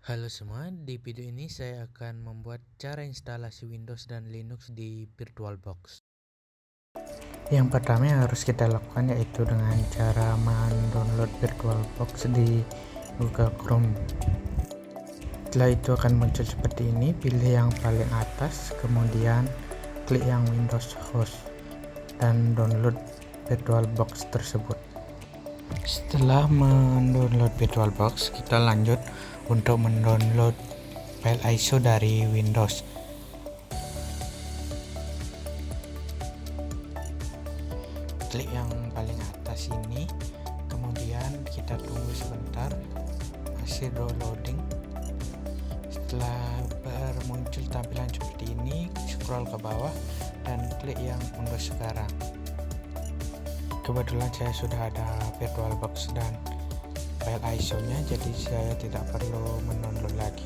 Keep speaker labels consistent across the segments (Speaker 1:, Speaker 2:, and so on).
Speaker 1: Halo semua, di video ini saya akan membuat cara instalasi Windows dan Linux di VirtualBox. Yang pertama yang harus kita lakukan yaitu dengan cara mendownload VirtualBox di Google Chrome. Setelah itu akan muncul seperti ini, pilih yang paling atas, kemudian klik yang Windows Host dan download VirtualBox tersebut. Setelah mendownload VirtualBox, kita lanjut untuk mendownload file ISO dari Windows. Klik yang paling atas ini, kemudian kita tunggu sebentar, masih downloading. Setelah muncul tampilan seperti ini, scroll ke bawah dan klik yang unduh sekarang. Kebetulan saya sudah ada VirtualBox dan file ISO-nya, jadi saya tidak perlu mendownload lagi.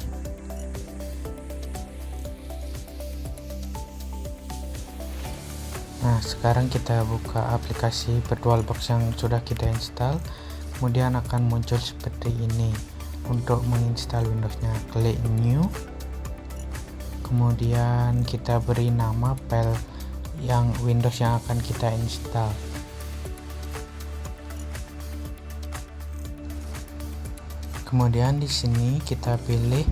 Speaker 1: Nah, sekarang kita buka aplikasi VirtualBox yang sudah kita install, kemudian akan muncul seperti ini. Untuk menginstal Windows-nya, klik New, kemudian kita beri nama file yang Windows yang akan kita install. Kemudian di sini kita pilih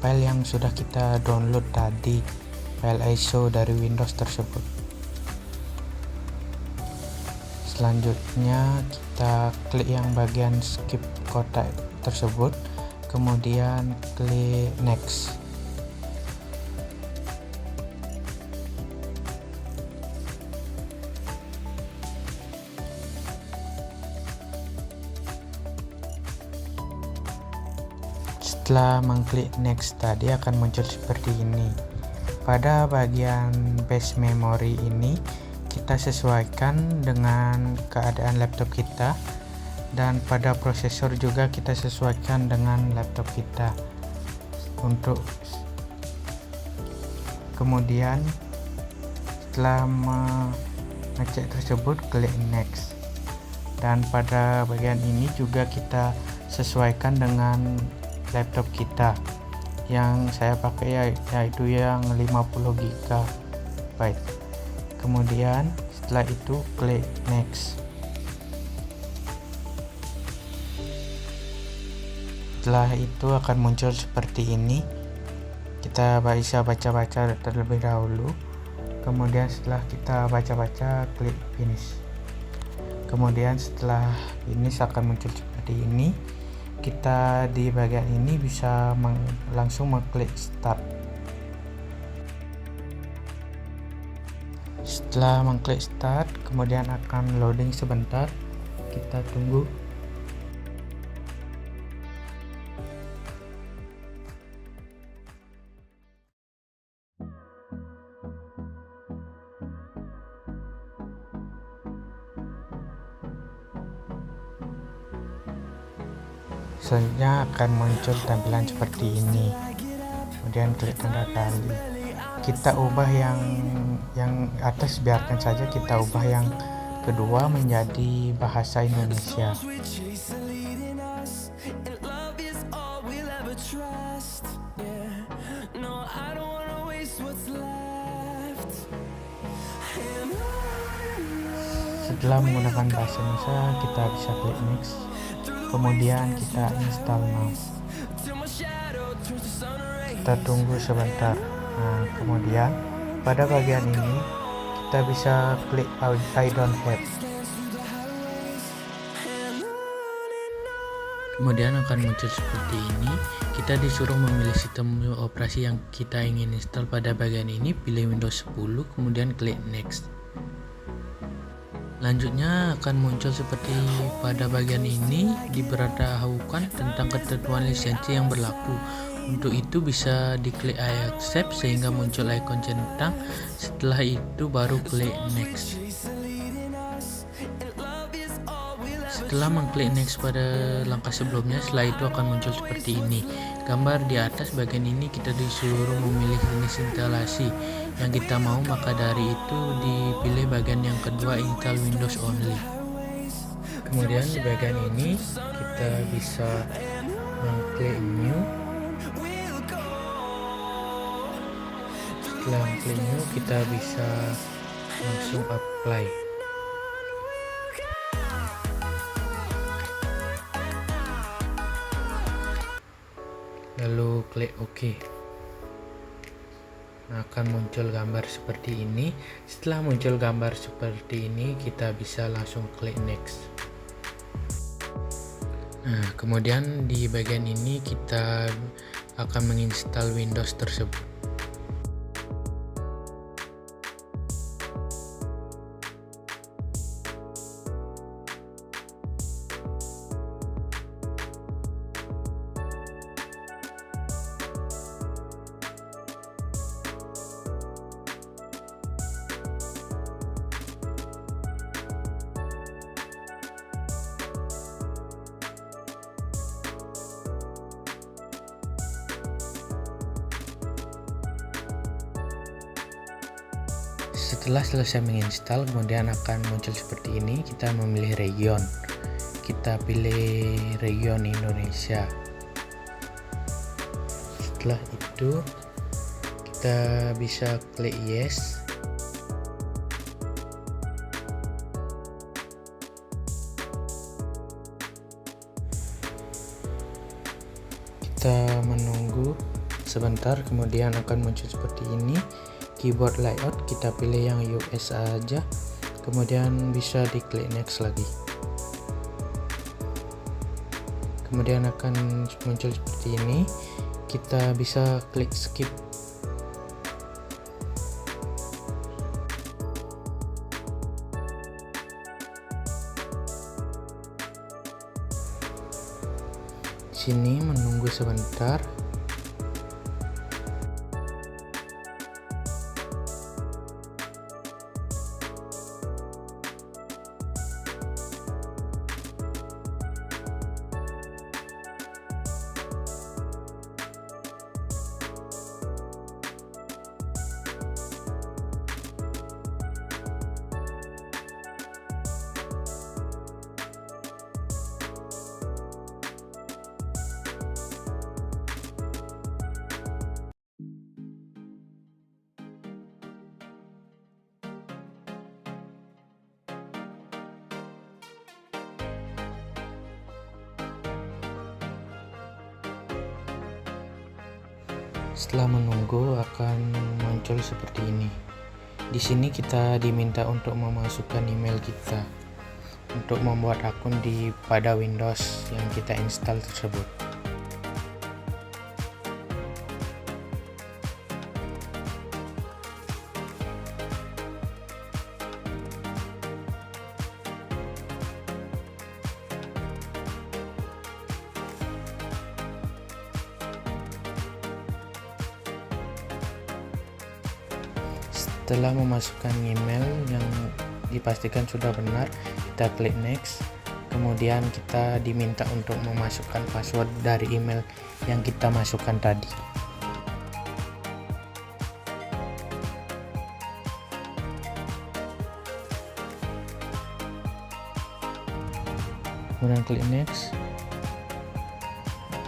Speaker 1: file yang sudah kita download tadi, file ISO dari Windows tersebut. Selanjutnya kita klik yang bagian skip kotak tersebut, kemudian klik next. Setelah mengklik next tadi akan muncul seperti ini. Pada bagian base memory ini kita sesuaikan dengan keadaan laptop kita, dan pada prosesor juga kita sesuaikan dengan laptop kita. Untuk kemudian setelah mengecek tersebut, klik next, dan pada bagian ini juga kita sesuaikan dengan laptop kita. Yang saya pakai yaitu yang 50 GB. Kemudian setelah itu klik next. Setelah itu akan muncul seperti ini. Kita bisa baca-baca terlebih dahulu. Kemudian setelah kita baca-baca, klik finish. Kemudian setelah finish akan muncul seperti ini. Kita di bagian ini bisa langsung mengklik start. Setelah mengklik start, kemudian akan loading sebentar, kita tunggu. Selanjutnya akan muncul tampilan seperti ini, kemudian klik tanda kali. Kita ubah yang atas, biarkan saja, kita ubah yang kedua menjadi bahasa Indonesia. Setelah menggunakan bahasa Indonesia, kita bisa klik next, kemudian kita install now. Kita tunggu sebentar. Nah, kemudian pada bagian ini kita bisa klik I don't have. Kemudian akan muncul seperti ini. Kita disuruh memilih sistem operasi yang kita ingin install. Pada bagian ini pilih Windows 10, kemudian klik next. Selanjutnya akan muncul seperti pada bagian ini, diberitahukan tentang ketentuan lisensi yang berlaku. Untuk itu bisa diklik I accept sehingga muncul icon centang. Setelah itu baru klik next. Setelah mengklik next pada langkah sebelumnya, setelah itu akan muncul seperti ini. Gambar di atas bagian ini kita disuruh memilih jenis instalasi yang kita mau, maka dari itu dipilih bagian yang kedua, install Windows only. Kemudian di bagian ini kita bisa mengklik new, Setelah klik new, kita bisa langsung apply. Lalu klik OK. Akan muncul gambar seperti ini. Setelah muncul gambar seperti ini, kita bisa langsung klik next. Nah, kemudian di bagian ini kita akan menginstal Windows tersebut. Setelah selesai menginstal, kemudian akan muncul seperti ini. Kita memilih region. Kita pilih region Indonesia. Setelah itu, kita bisa klik yes. Kita menunggu sebentar, kemudian akan muncul seperti ini. Keyboard layout kita pilih yang US aja, kemudian bisa diklik next lagi. Kemudian akan muncul seperti ini. Kita bisa klik skip. Sini menunggu sebentar. Setelah menunggu akan muncul seperti ini. Di sini kita diminta untuk memasukkan email kita untuk membuat akun pada Windows yang kita install tersebut. Setelah memasukkan email yang dipastikan sudah benar, kita klik next. Kemudian kita diminta untuk memasukkan password dari email yang kita masukkan tadi. Kemudian klik next.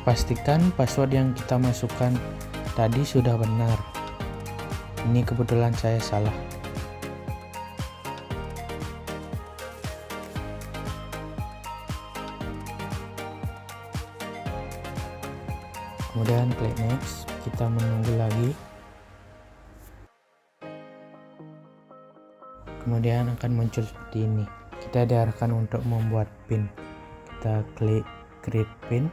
Speaker 1: Pastikan password yang kita masukkan tadi sudah benar. Ini kebetulan saya salah. Kemudian klik next. Kita menunggu lagi. Kemudian akan muncul seperti ini. Kita diarahkan untuk membuat pin. Kita klik create pin.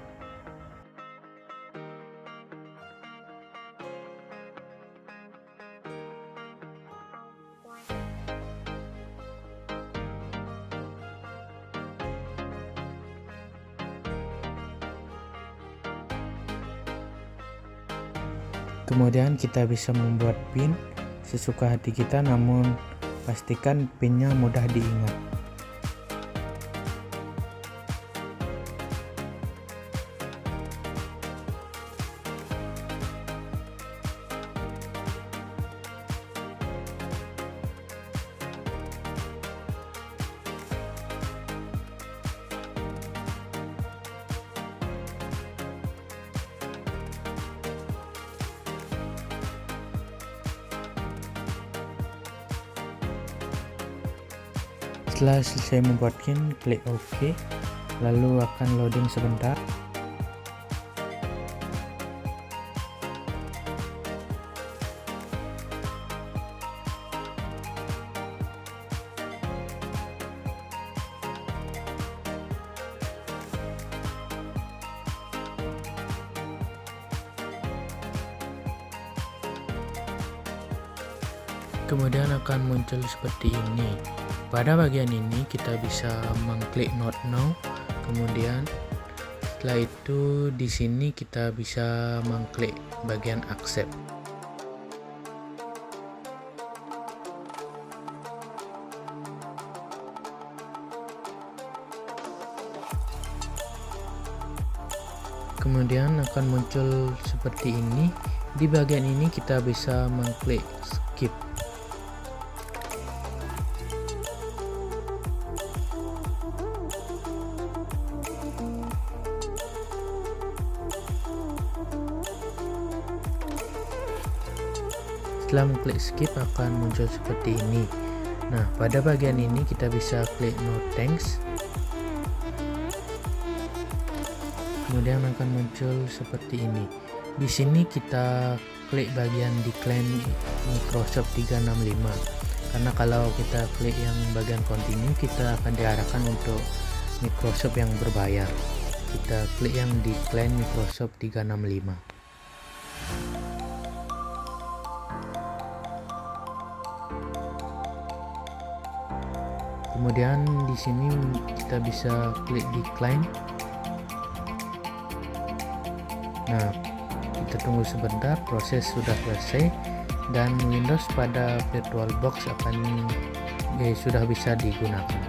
Speaker 1: Kemudian kita bisa membuat pin sesuka hati kita, namun pastikan pinnya mudah diingat. Setelah selesai membuat game, klik OK, lalu akan loading sebentar. Kemudian akan muncul seperti ini. Pada bagian ini kita bisa mengklik Not Now. Kemudian setelah itu di sini kita bisa mengklik bagian Accept. Kemudian akan muncul seperti ini. Di bagian ini kita bisa mengklik Skip. Setelah mengklik skip akan muncul seperti ini. Nah, pada bagian ini kita bisa klik no thanks. Kemudian akan muncul seperti ini. Di sini kita klik bagian decline Microsoft 365. Karena kalau kita klik yang bagian continue, kita akan diarahkan untuk Microsoft yang berbayar. Kita klik yang decline Microsoft 365. Kemudian di sini kita bisa klik decline. Nah, kita tunggu sebentar, proses sudah selesai dan Windows pada VirtualBox sudah bisa digunakan.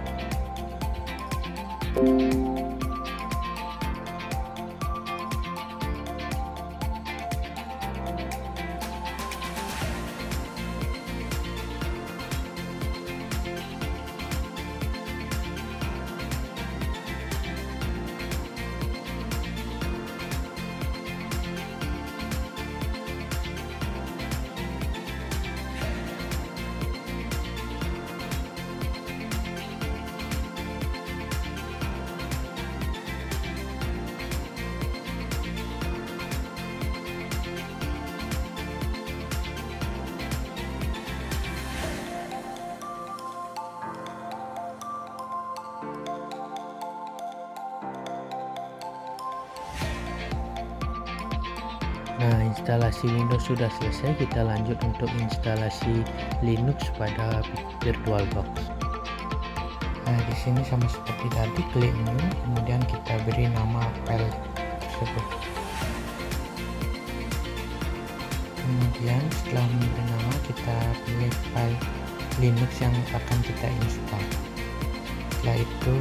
Speaker 1: Nah, instalasi Windows sudah selesai, kita lanjut untuk instalasi Linux pada VirtualBox. Nah, di sini sama seperti tadi, klik new, kemudian kita beri nama file tersebut. Kemudian setelah memberi nama, kita pilih file Linux yang akan kita install. Setelah itu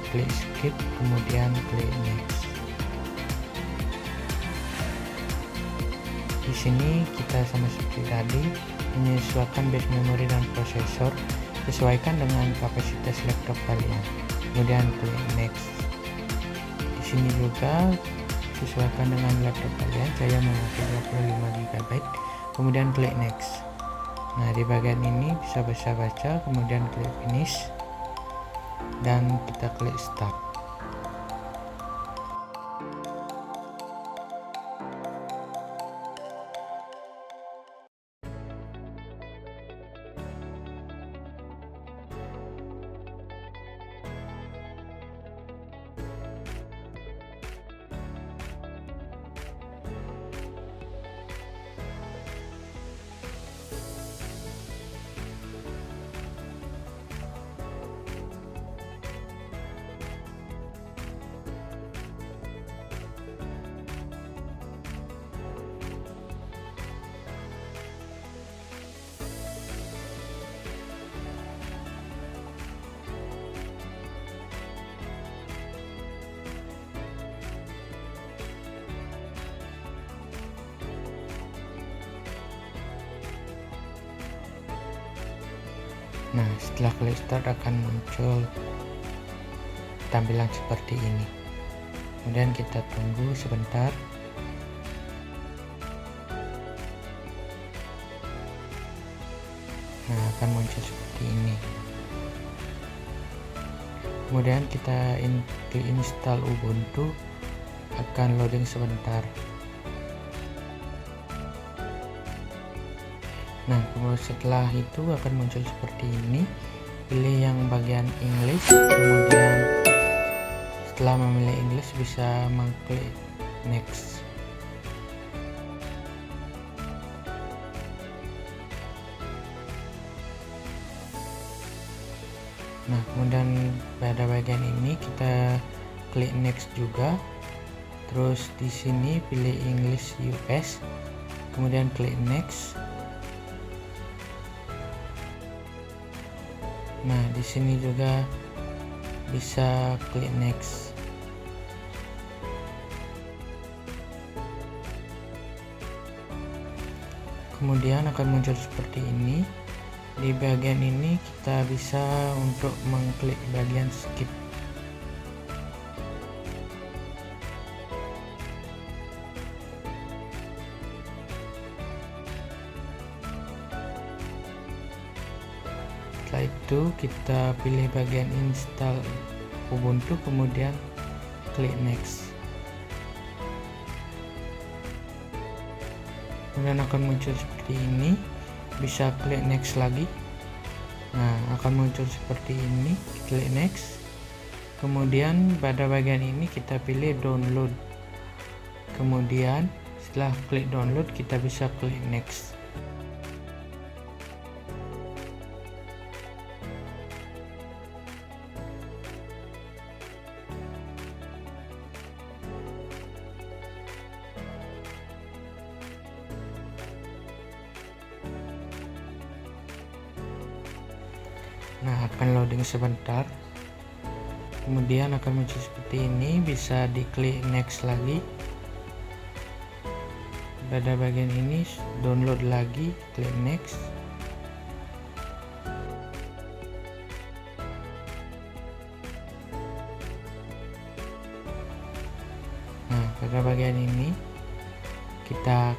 Speaker 1: klik skip, kemudian klik next. Di sini kita sama seperti tadi menyesuaikan base memory dan prosesor sesuaikan dengan kapasitas laptop kalian. Kemudian klik next. Di sini juga sesuaikan dengan laptop kalian. Saya memakai 25 GB. Kemudian klik next. Nah, di bagian ini bisa baca, kemudian klik finish dan kita klik start. Nah, setelah klik start akan muncul tampilan seperti ini. Kemudian kita tunggu sebentar. Nah, akan muncul seperti ini. Kemudian kita klik install Ubuntu, akan loading sebentar. Nah, kemudian setelah itu akan muncul seperti ini. Pilih yang bagian English, kemudian setelah memilih English bisa mengklik next. Nah, kemudian pada bagian ini kita klik next juga. Terus di sini pilih English US, kemudian klik next. Nah, di sini juga bisa klik next. Kemudian akan muncul seperti ini. Di bagian ini kita bisa untuk mengklik bagian skip. Setelah itu kita pilih bagian install Ubuntu, kemudian klik next. Kemudian akan muncul seperti ini, bisa klik next lagi. Nah, akan muncul seperti ini, klik next. Kemudian pada bagian ini kita pilih download. Kemudian setelah klik download kita bisa klik next. Nah, akan loading sebentar. Kemudian akan muncul seperti ini, bisa diklik next lagi. Pada bagian ini download lagi, klik next. Nah, pada bagian ini kita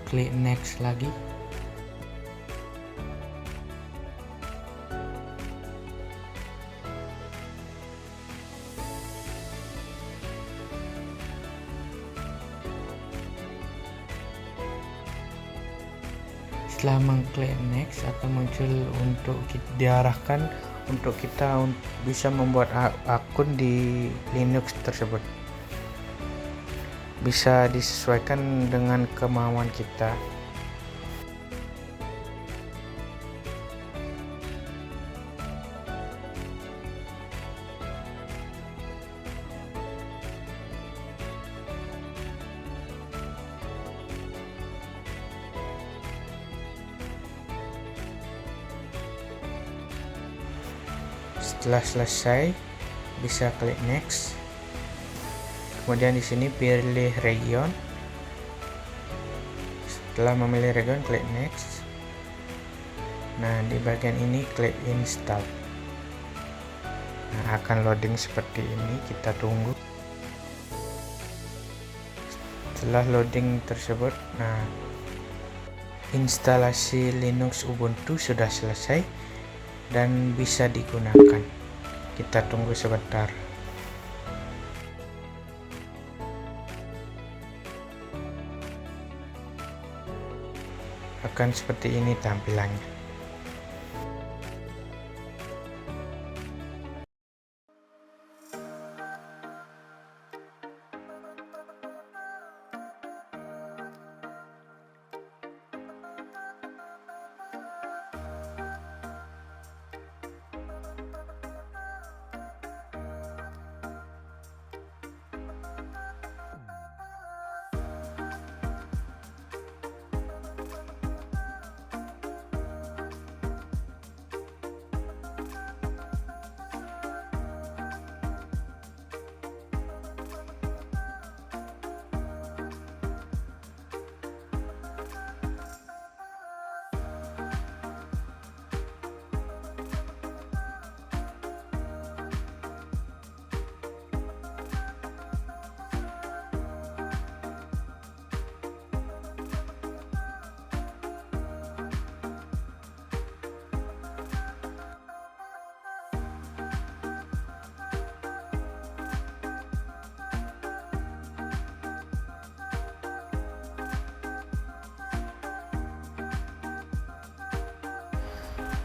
Speaker 1: klik next lagi. Setelah mengklik next akan muncul untuk diarahkan untuk kita bisa membuat akun di Linux tersebut. Bisa disesuaikan dengan kemauan kita. Setelah selesai bisa klik next. Kemudian di sini pilih region. Setelah memilih region klik next. Nah, di bagian ini klik install. Nah, akan loading seperti ini, kita tunggu. Setelah loading tersebut, nah, instalasi Linux Ubuntu sudah selesai dan bisa digunakan. Kita tunggu sebentar. Akan seperti ini tampilannya.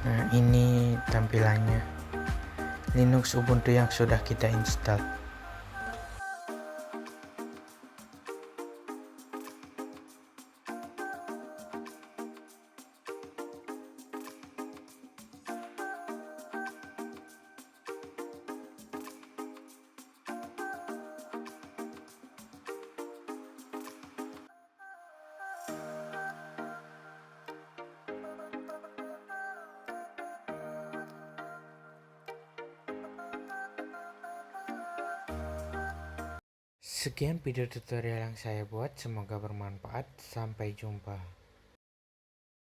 Speaker 1: Nah, ini tampilannya Linux Ubuntu yang sudah kita install. Sekian video tutorial yang saya buat, semoga bermanfaat. Sampai jumpa.